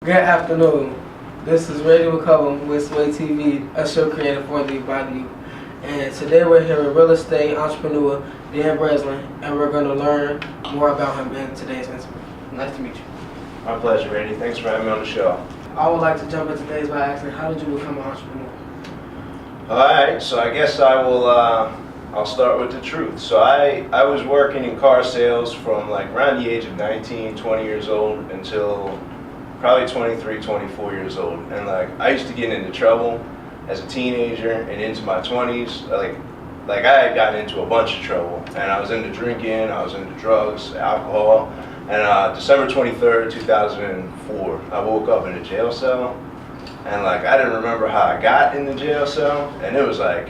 Good afternoon. This is Radio Recover with Sway TV, a show created for the by the youth. And today we're here with real estate entrepreneur Dan Breslin, and we're going to learn more about him in today's interview. Nice to meet you. My pleasure, Randy. Thanks for having me on the show. I would like to jump into today's by asking, how did you become an entrepreneur? All right, so I guess I'll start with the truth. So I was working in car sales from like around the age of 19, 20 years old until probably 23, 24 years old. And like I used to get into trouble as a teenager and into my 20s. Like I had gotten into a bunch of trouble, and I was into drinking, I was into drugs, alcohol. And December 23rd, 2004, I woke up in a jail cell, and like I didn't remember how I got in the jail cell, and it was like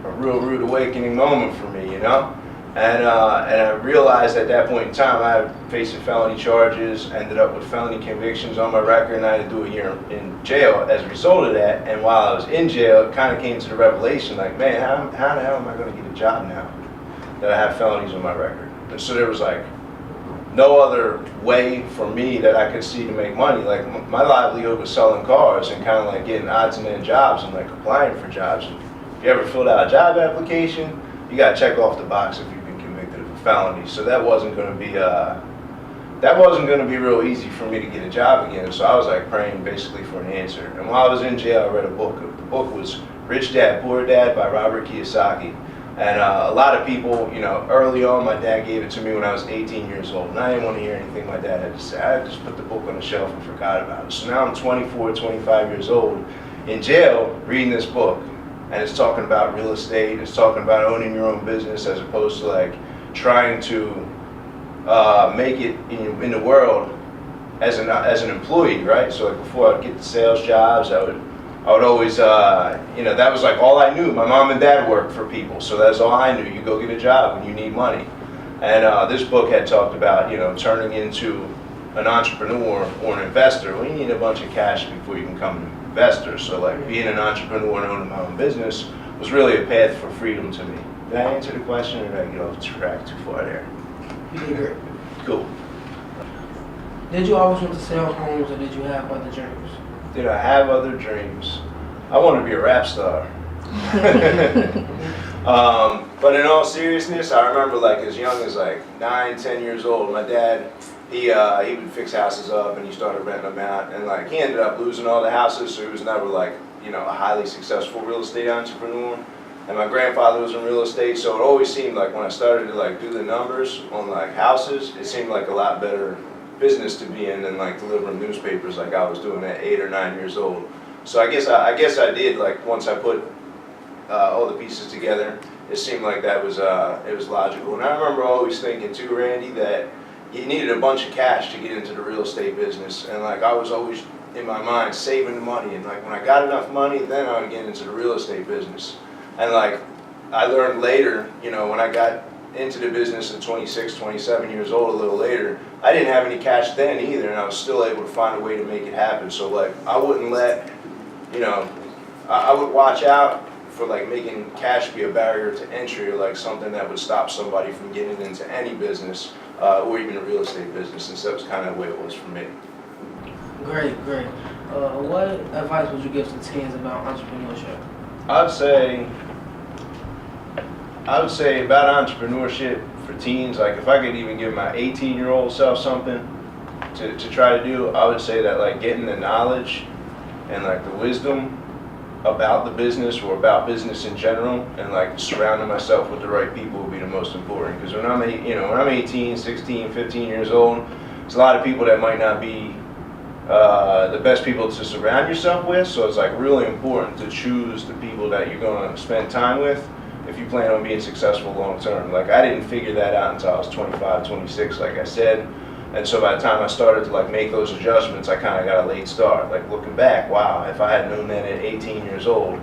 a real rude awakening moment for me, you know? And I realized at that point in time I was facing felony charges, ended up with felony convictions on my record, and I had to do a year in jail as a result of that. And while I was in jail, it kind of came to the revelation, like, man, how the hell am I going to get a job now that I have felonies on my record? And so there was like no other way for me that I could see to make money. Like my livelihood was selling cars and kind of like getting odds and end jobs and like applying for jobs. If you ever filled out a job application, you got to check off the box if you've been convicted of a felony. So that wasn't going to be real easy for me to get a job again. So I was like praying basically for an answer. And while I was in jail, I read a book. The book was Rich Dad, Poor Dad by Robert Kiyosaki. And a lot of people, you know, early on, my dad gave it to me when I was 18 years old, and I didn't want to hear anything my dad had to say. I just put the book on the shelf and forgot about it. So now I'm 24, 25 years old in jail reading this book, and it's talking about real estate, it's talking about owning your own business as opposed to like trying to make it in the world as an employee, right? So like before I'd get the sales jobs, I would always, you know, that was like all I knew. My mom and dad worked for people, so that's all I knew. You go get a job when you need money. And this book had talked about, you know, turning into an entrepreneur or an investor. Well, you need a bunch of cash before you can become an investor. So like being an entrepreneur and owning my own business was really a path for freedom to me. Did I answer the question, or did I get off track too far there? You did great. Cool. Did you always want to sell homes, or did you have other dreams? Did I have other dreams? I wanted to be a rap star. But in all seriousness, I remember like as young as like 9, 10 years old, my dad, he would fix houses up and he started renting them out, and like he ended up losing all the houses, so he was never like, you know, a highly successful real estate entrepreneur. And my grandfather was in real estate, so it always seemed like when I started to like do the numbers on like houses, it seemed like a lot better business to be in than like delivering newspapers like I was doing at 8 or 9 years old. So I guess I did, like once I put all the pieces together, it seemed like that was it was logical. And I remember always thinking too, Randy, that you needed a bunch of cash to get into the real estate business, and like I was always in my mind saving the money, and like when I got enough money, then I would get into the real estate business. And like I learned later, you know, when I got into the business at 26, 27 years old, a little later, I didn't have any cash then either, and I was still able to find a way to make it happen. So like I wouldn't let, you know, I would watch out for like making cash be a barrier to entry, or like something that would stop somebody from getting into any business or even a real estate business. And so that was kind of the way it was for me. Great. What advice would you give to teens about entrepreneurship? I would say about entrepreneurship for teens, like if I could even give my 18-year-old self something to try to do, I would say that like getting the knowledge and like the wisdom about the business or about business in general, and like surrounding myself with the right people would be the most important. Because when I'm 18, 16, 15 years old, there's a lot of people that might not be the best people to surround yourself with. So it's like really important to choose the people that you're going to spend time with if you plan on being successful long term. Like I didn't figure that out until I was 25, 26, like I said. And so by the time I started to like make those adjustments, I kind of got a late start. Like looking back, wow, if I had known that at 18 years old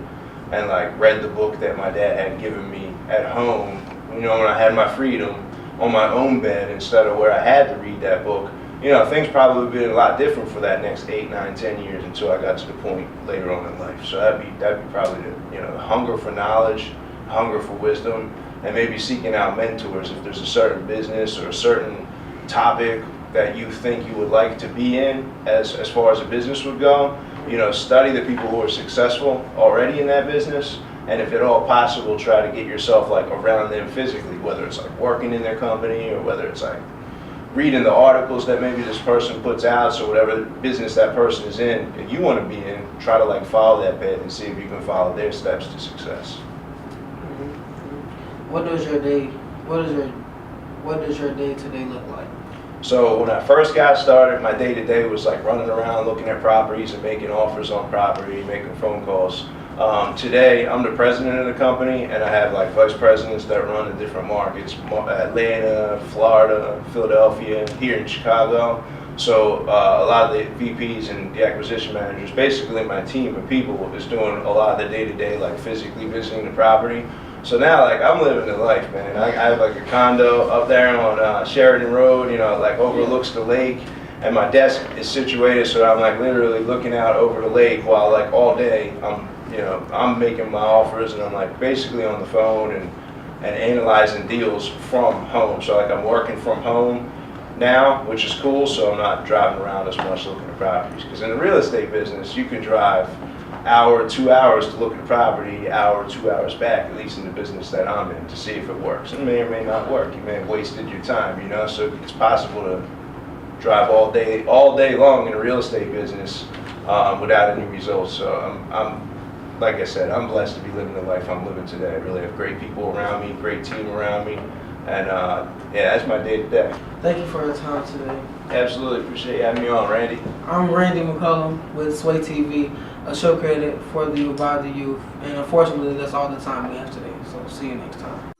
and like read the book that my dad had given me at home, you know, when I had my freedom on my own bed instead of where I had to read that book, you know, things probably would have been a lot different for that next 8, 9, 10 years until I got to the point later on in life. So that'd be probably the hunger for knowledge, hunger for wisdom, and maybe seeking out mentors if there's a certain business or a certain topic that you think you would like to be in as far as a business would go. You know, study the people who are successful already in that business, and if at all possible, try to get yourself like around them physically, whether it's like working in their company or whether it's like reading the articles that maybe this person puts out. So whatever business that person is in and you want to be in, try to like follow that path and see if you can follow their steps to success. What does your day today look like? So when I first got started, my day-to-day was like running around looking at properties and making offers on property, making phone calls. Today, I'm the president of the company, and I have like vice presidents that run the different markets: Atlanta, Florida, Philadelphia, here in Chicago. So a lot of the VPs and the acquisition managers, basically my team of people, is doing a lot of the day-to-day, like physically visiting the property. So now, like, I'm living the life, man. I have like a condo up there on Sheridan Road, you know, like overlooks the lake, and my desk is situated so I'm like literally looking out over the lake while like all day I'm making my offers, and I'm like basically on the phone and analyzing deals from home. So like I'm working from home now, which is cool, so I'm not driving around as much looking at properties. Because in the real estate business, you can drive hour, 2 hours to look at a property, hour, 2 hours back, at least in the business that I'm in, to see if it works. It may or may not work. You may have wasted your time, you know, so it's possible to drive all day long in the real estate business without any results. So I'm like I said, I'm blessed to be living the life I'm living today. I really have great people around me, great team around me, and yeah, that's my day to day. Thank you for your time today. Absolutely, appreciate you having me on, Randy. I'm Randy McCullum with Sway TV, a show created for the youth by the youth, and unfortunately that's all the time we have today, so see you next time.